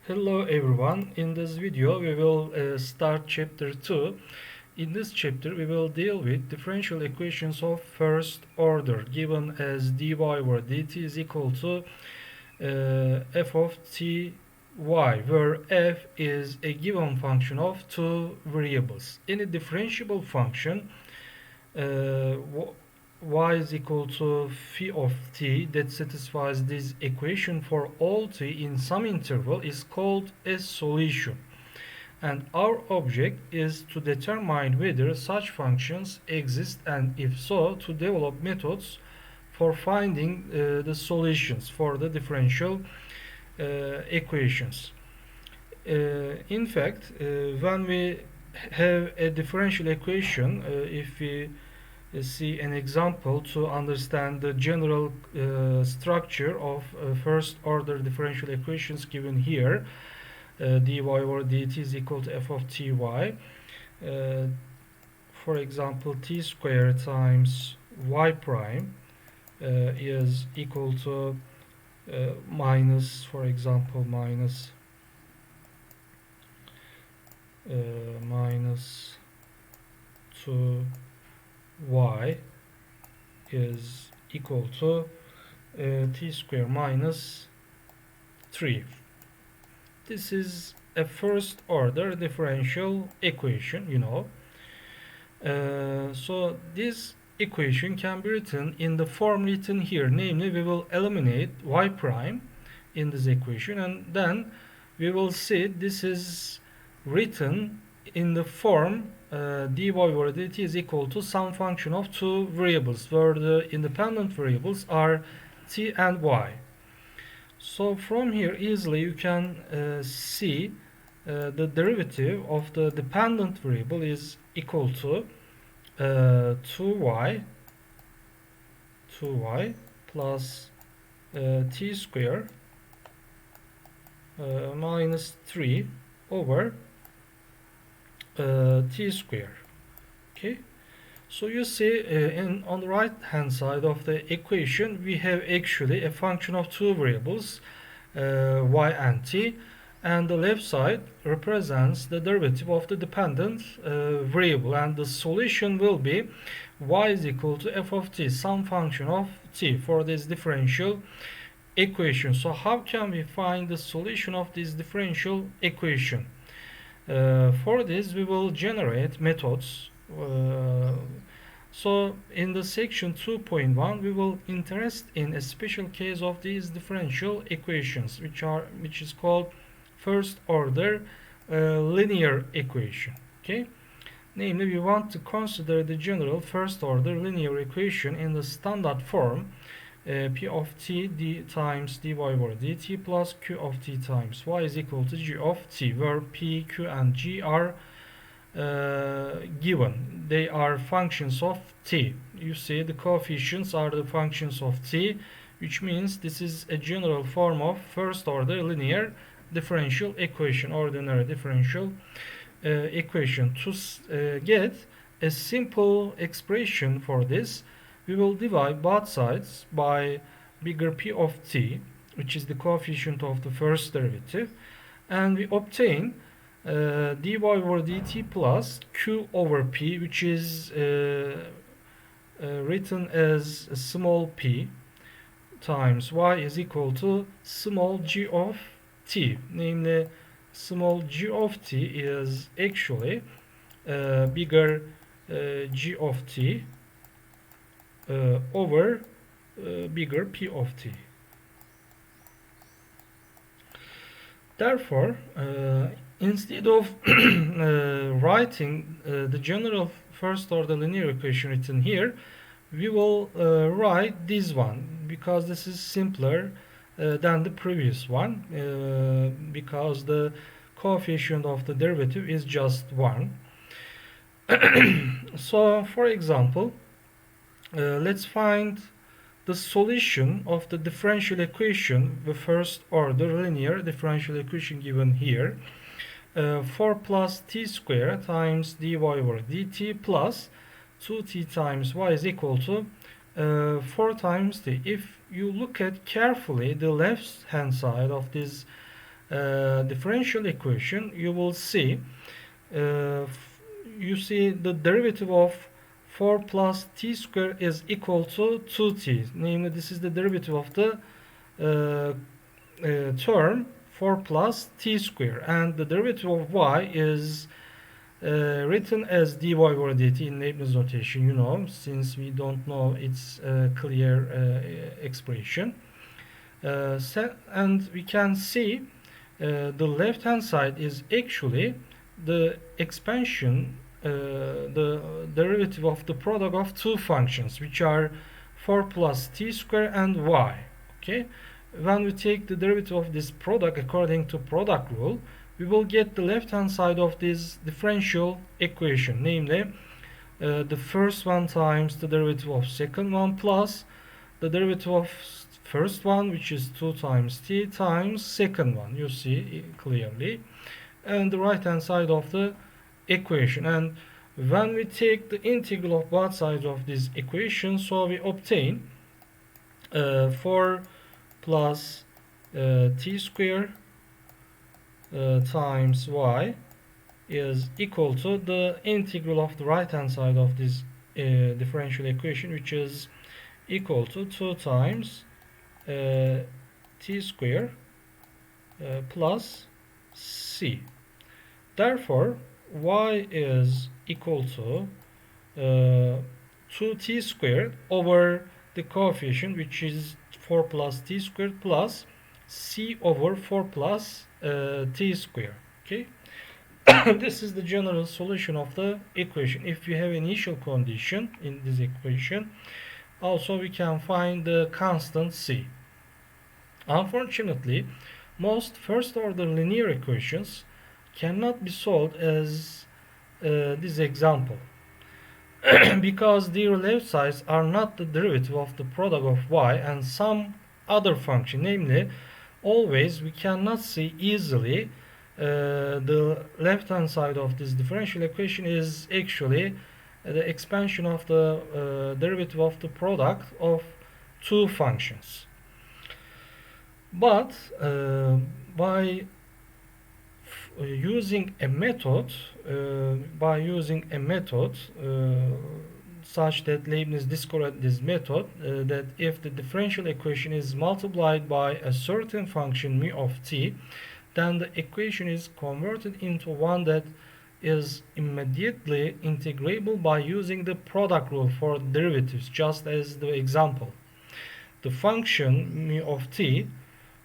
Hello everyone. In this video we will start chapter 2. In this chapter we will deal with differential equations of first order given as dy over dt is equal to f of t y, where f is a given function of two variables. In a differentiable function, uh, y is equal to phi of t that satisfies this equation for all t in some interval is called a solution, and our object is to determine whether such functions exist, and if so, to develop methods for finding the solutions for the differential equations. In fact, when we have a differential equation, if we see an example to understand the general structure of first order differential equations given here, dy over dt is equal to f of ty. For example, t squared times y prime is equal to minus, for example, minus 2y is equal to t squared minus 3. This is a first order differential equation, so this equation can be written in the form written here, namely we will eliminate y prime in this equation, and then we will see this is written in the form dy over dt is equal to some function of two variables where the independent variables are t and y. So from here easily you can see the derivative of the dependent variable is equal to 2y plus t squared minus 3 over t squared. Okay, so you see on the right hand side of the equation we have actually a function of two variables, y and t, and the left side represents the derivative of the dependent variable, and the solution will be y is equal to f of t, some function of t, for this differential equation. So how can we find the solution of this differential equation? For this we will generate methods. So in the section 2.1 we will interest in a special case of these differential equations, which is called first order linear equation. Okay, namely we want to consider the general first order linear equation in the standard form p of t d times dy over dt plus q of t times y is equal to g of t, where p, q and g are given. They are functions of t. You see the coefficients are the functions of t, which means this is a general form of first order linear differential equation, ordinary differential equation. To get a simple expression for this, we will divide both sides by bigger p of t, which is the coefficient of the first derivative, and we obtain dy over dt plus q over p, which is written as small p, times y is equal to small g of t, namely small g of t is actually bigger g of t over bigger p of t. Therefore, instead of writing the general first order linear equation written here, we will write this one, because this is simpler than the previous one, because the coefficient of the derivative is just 1. So for example, let's find the solution of the differential equation, the first order linear differential equation given here. 4 plus t squared times dy over dt plus 2t times y is equal to 4 times t. If you look at carefully the left hand side of this differential equation, you will see you see the derivative of 4 plus t squared is equal to 2t. Namely, this is the derivative of the term 4 plus t squared, and the derivative of y is written as dy over dt in Leibniz notation, you know, since we don't know its clear expression. And we can see the left hand side is actually the expansion, the derivative of the product of two functions, which are 4 plus t squared and y. Okay, when we take the derivative of this product according to product rule, we will get the left hand side of this differential equation, namely the first one times the derivative of second one plus the derivative of first one, which is 2 times t times second one, you see clearly, and the right hand side of the equation. And when we take the integral of both sides of this equation, so we obtain 4 plus t squared times y is equal to the integral of the right hand side of this differential equation, which is equal to 2 times t squared plus c. Therefore, y is equal to 2t squared over the coefficient, which is 4 plus t squared, plus c over 4 plus t squared. Okay. This is the general solution of the equation. If you have initial condition in this equation, also we can find the constant c. Unfortunately, most first order linear equations cannot be solved as this example because their left sides are not the derivative of the product of y and some other function. Namely, always we cannot see easily the left hand side of this differential equation is actually the expansion of the derivative of the product of two functions. But by using a method such that Leibniz discovered this method, that if the differential equation is multiplied by a certain function mu of t, then the equation is converted into one that is immediately integrable by using the product rule for derivatives, just as the example. The function mu of t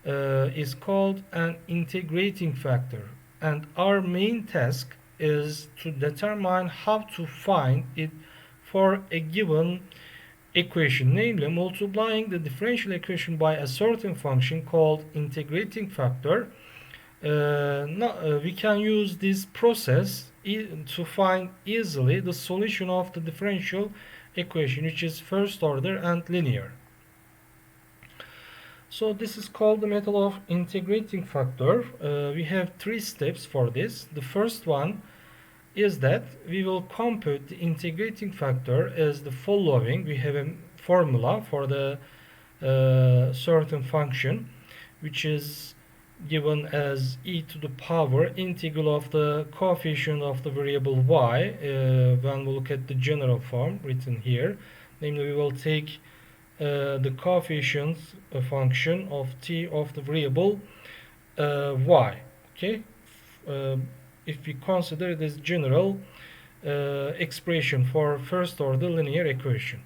is called an integrating factor, and our main task is to determine how to find it for a given equation, namely multiplying the differential equation by a certain function called integrating factor. We can use this process to find easily the solution of the differential equation, which is first order and linear. So this is called the method of integrating factor. We have 3 steps for this. The first one is that we will compute the integrating factor as the following. We have a formula for the certain function, which is given as e to the power integral of the coefficient of the variable y, when we look at the general form written here. Namely, we will take the coefficient function of t of the variable y. Okay, if we consider this general expression for first order linear equation,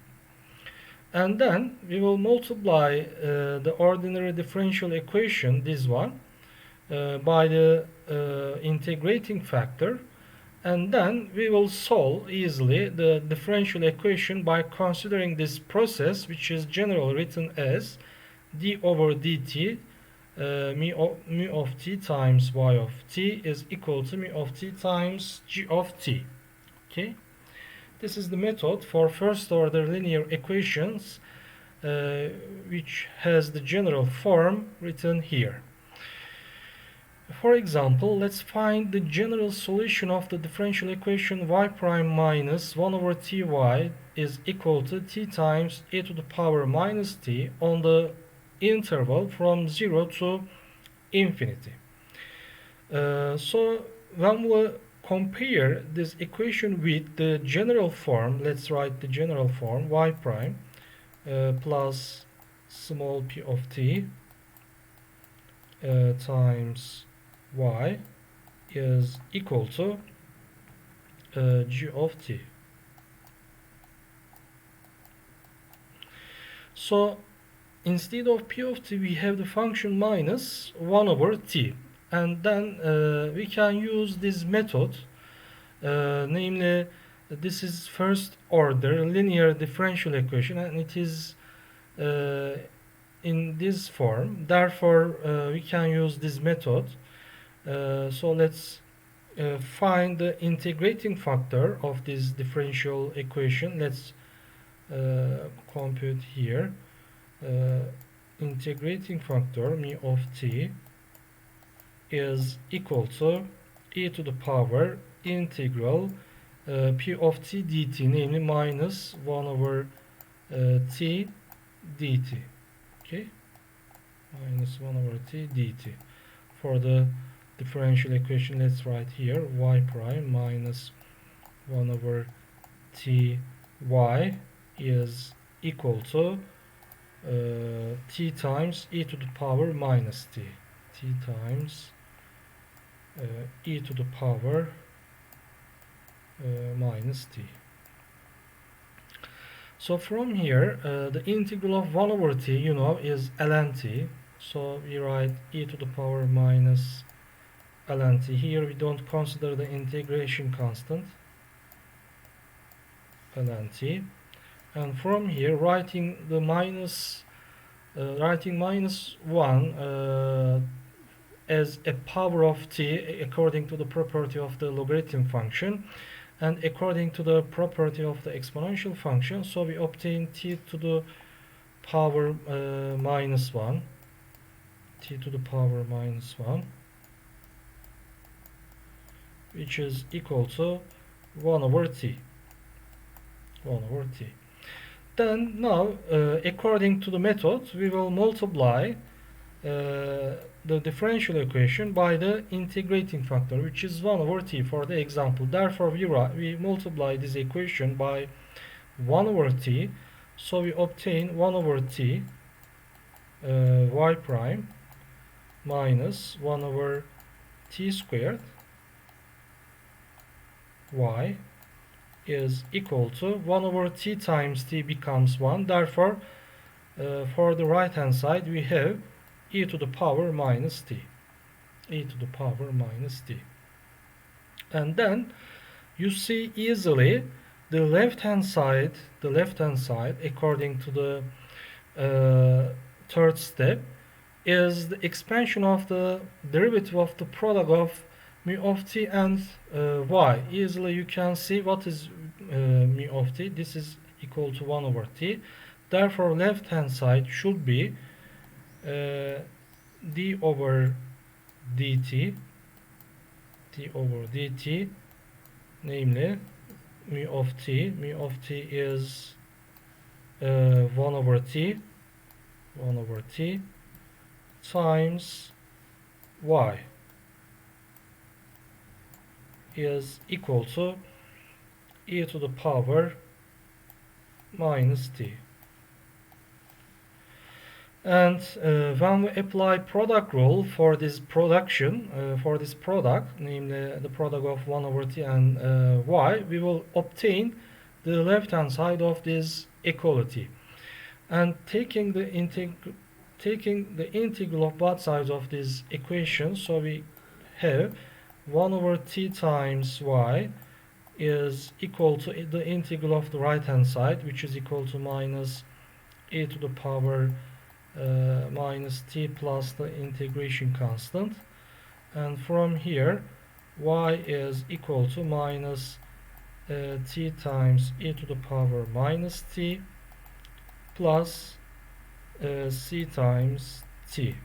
and then we will multiply the ordinary differential equation, this one, by the integrating factor, and then we will solve easily the differential equation by considering this process, which is generally written as d over dt mu of t times y of t is equal to mu of t times g of t. Okay, this is the method for first order linear equations, which has the general form written here. For example, let's find the general solution of the differential equation y prime minus 1 over ty is equal to t times e to the power minus t on the interval from 0 to infinity. So when we compare this equation with the general form, let's write the general form y prime plus small p of t times y is equal to g of t. So instead of p of t we have the function minus 1 over t, and then we can use this method, namely this is first order linear differential equation and it is in this form. Therefore we can use this method. So let's find the integrating factor of this differential equation. Let's compute here. Integrating factor mu of t is equal to e to the power integral p of t dt, namely minus 1 over t dt. Okay, minus 1 over t dt. For the differential equation, let's write here y prime minus 1 over t y is equal to t times e to the power minus t. T times e to the power minus t. So from here, the integral of 1 over t, you know, is ln t. So we write e to the power minus ln t. Here we don't consider the integration constant, ln t. And from here, writing minus 1 as a power of t according to the property of the logarithm function and according to the property of the exponential function, so we obtain t to the power minus 1, t to the power minus 1, which is equal to 1 over t. 1 over t. Then now, according to the method, we will multiply the differential equation by the integrating factor, which is 1 over t for the example. Therefore, we multiply this equation by 1 over t, so we obtain 1 over t y prime minus 1 over t squared y is equal to 1 over t times t becomes 1. Therefore, for the right hand side we have e to the power minus t, e to the power minus t. And then you see easily the left hand side according to the third step is the expansion of the derivative of the product of mu of t and y. Easily you can see what is mu of t. This is equal to 1 over t. Therefore left hand side should be d over dt, namely mu of t is 1 over t times y is equal to e to the power minus t. And when we apply product rule for this production, for this product, namely the product of 1 over t and y, we will obtain the left hand side of this equality. And taking the integral of both sides of this equation, so we have 1 over t times y is equal to the integral of the right hand side, which is equal to minus e to the power minus t plus the integration constant. And from here y is equal to minus t times e to the power minus t plus c times t.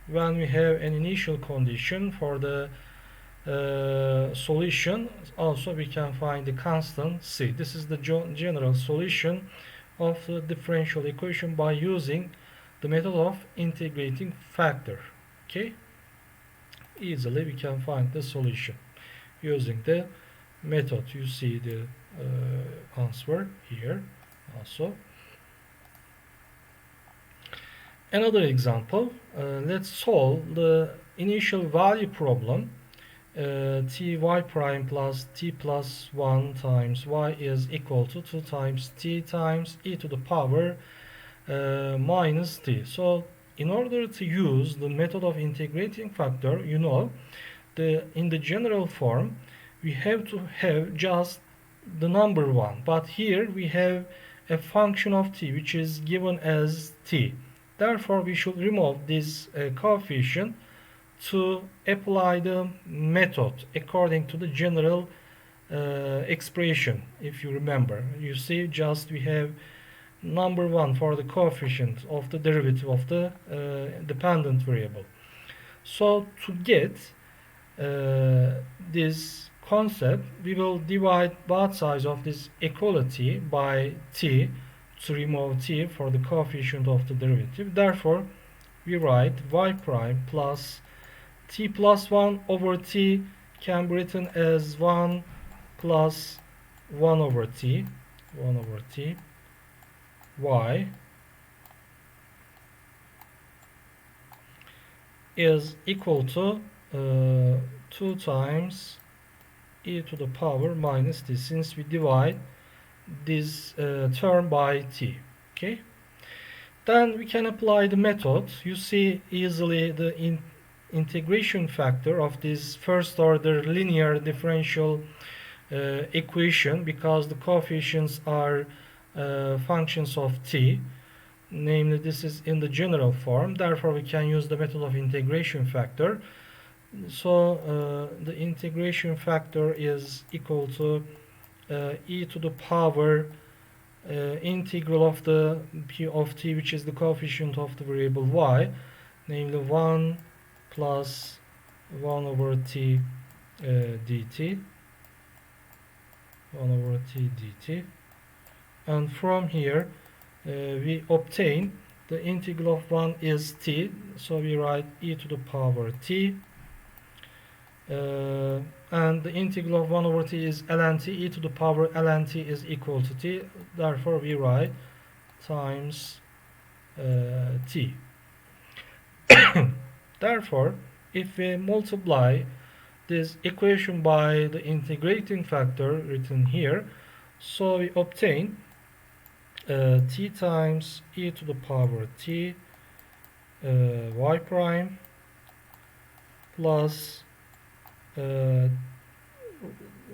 When we have an initial condition for the solution, also we can find the constant c. This is the general solution of the differential equation by using the method of integrating factor. Okay, easily we can find the solution using the method. You see the answer here also. Another example, let's solve the initial value problem. Ty prime plus t plus 1 times y is equal to 2 times t times e to the power minus t. So in order to use the method of integrating factor, you know, in the general form we have to have just the number 1, but here we have a function of t which is given as t. Therefore we should remove this coefficient to apply the method according to the general expression. If you remember, you see, just we have number 1 for the coefficient of the derivative of the dependent variable. So to get this concept, we will divide both sides of this equality by t to remove t for the coefficient of the derivative. Therefore we write y prime plus t plus 1 over t can be written as 1 plus 1 over t y is equal to 2 times e to the power minus t, since we divide this term by t. Okay, then we can apply the method. You see easily the integration factor of this first order linear differential equation, because the coefficients are functions of t, namely this is in the general form. Therefore we can use the method of integration factor. So the integration factor is equal to e to the power integral of the p of t, which is the coefficient of the variable y, namely 1 plus 1 over t dt, 1 over t dt. And from here we obtain the integral of 1 is t, so we write e to the power t, and the integral of 1 over t is ln t, e to the power ln t is equal to t. Therefore we write times t. Therefore if we multiply this equation by the integrating factor written here, so we obtain t times e to the power t y prime plus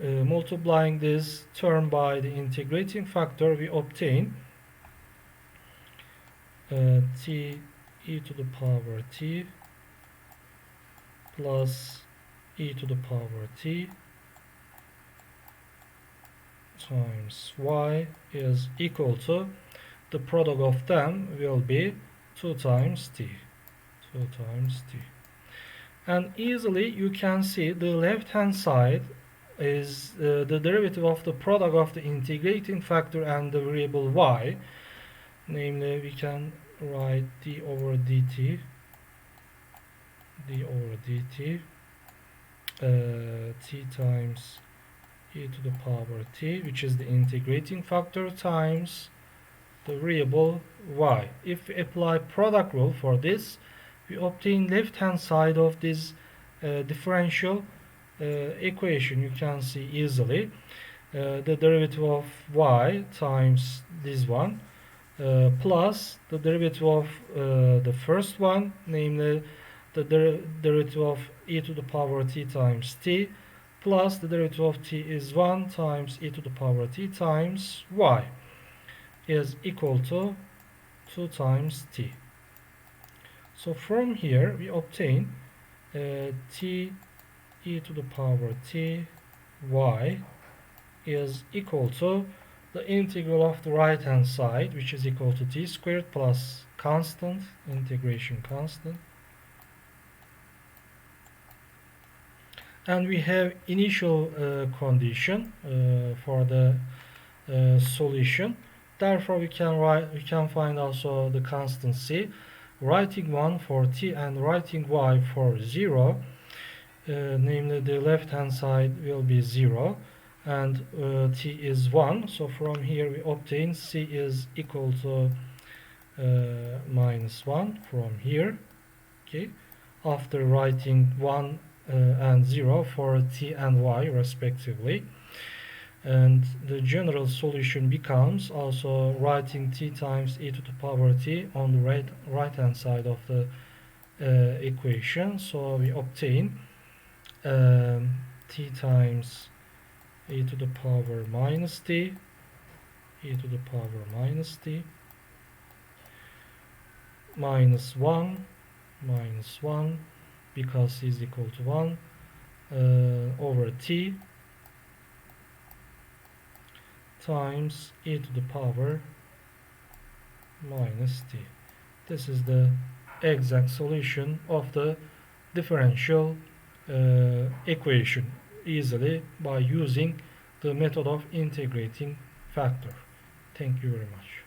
multiplying this term by the integrating factor, we obtain t e to the power t plus e to the power t times y is equal to, the product of them will be 2 times t. And easily you can see the left hand side is the derivative of the product of the integrating factor and the variable y, namely we can write d over dt t times e to the power t, which is the integrating factor, times the variable y. If we apply product rule for this, we obtain left hand side of this differential equation. You can see easily the derivative of y times this one plus the derivative of the first one, namely the derivative of e to the power t times t, plus the derivative of t is 1 times e to the power t times y is equal to 2 times t. So from here we obtain t e to the power t y is equal to the integral of the right hand side, which is equal to t squared plus constant, integration constant, and we have initial condition for the solution. Therefore we can find also the constant c, writing 1 for t and writing y for 0. namely the left hand side will be 0 and t is 1. So from here we obtain c is equal to minus 1 from here. Okay, after writing 1 and 0 for t and y respectively, and the general solution becomes also writing t times e to the power t on the right hand side of the equation. So we obtain t times e to the power minus t, e to the power minus t, minus 1 because c is equal to 1 over t times e to the power minus t. This is the exact solution of the differential equation easily by using the method of integrating factor. Thank you very much.